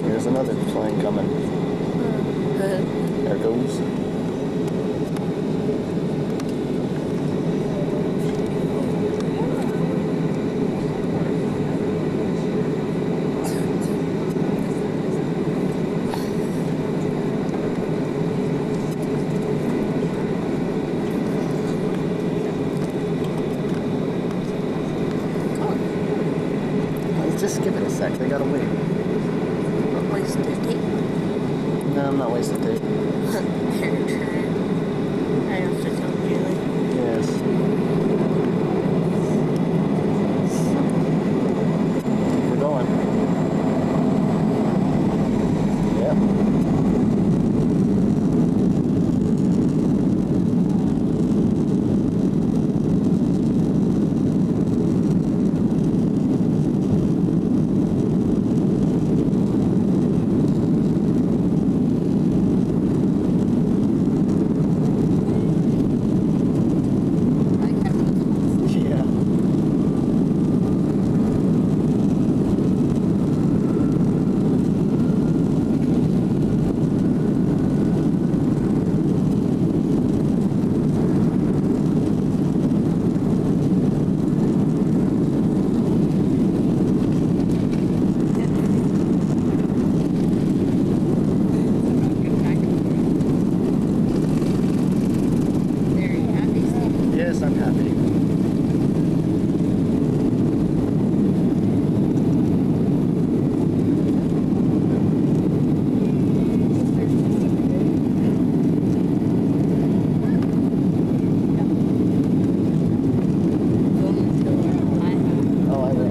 here's another plane coming. There it goes. Just give it a sec, they gotta wait. Not wasting tape. No, I'm not wasting tape. Airtran. I have to tell Julie. Yes. We're going. Yep. Yes, I'm happy. Oh, I will.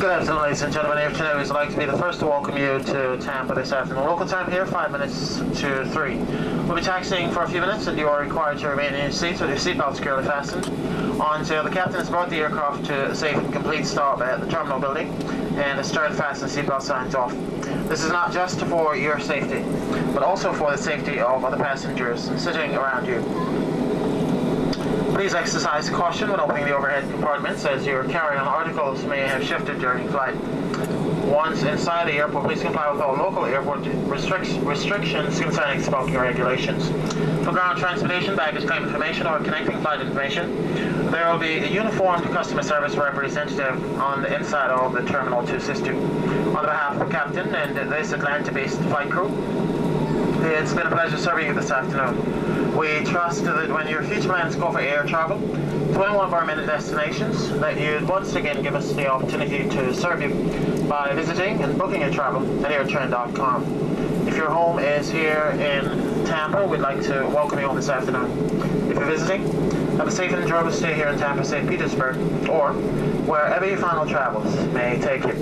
Good afternoon, ladies and gentlemen. Here today, we'd like to be the first to welcome you to Tampa this afternoon. Local time here, 5 minutes to 3. We'll be taxiing for a few minutes, and you are required to remain in your seats with your seatbelts securely fastened until the captain has brought the aircraft to a safe and complete stop at the terminal building, and the stern fasten seatbelt signs off. This is not just for your safety, but also for the safety of other passengers sitting around you. Please exercise caution when opening the overhead compartments, as your carry-on articles may have shifted during flight. Once inside the airport, please comply with all local airport restrictions concerning smoking regulations. For ground transportation, baggage claim information, or connecting flight information, there will be a uniformed customer service representative on the inside of the terminal to assist you. On behalf of the captain and this Atlanta-based flight crew, it's been a pleasure serving you this afternoon. We trust that when your future plans call for air travel to any one of our many destinations, that you'd once again give us the opportunity to serve you by visiting and booking your travel at airtran.com. If your home is here in Tampa, we'd like to welcome you home this afternoon. If you're visiting, have a safe and enjoyable stay here in Tampa, St. Petersburg, or wherever your final travels may take you.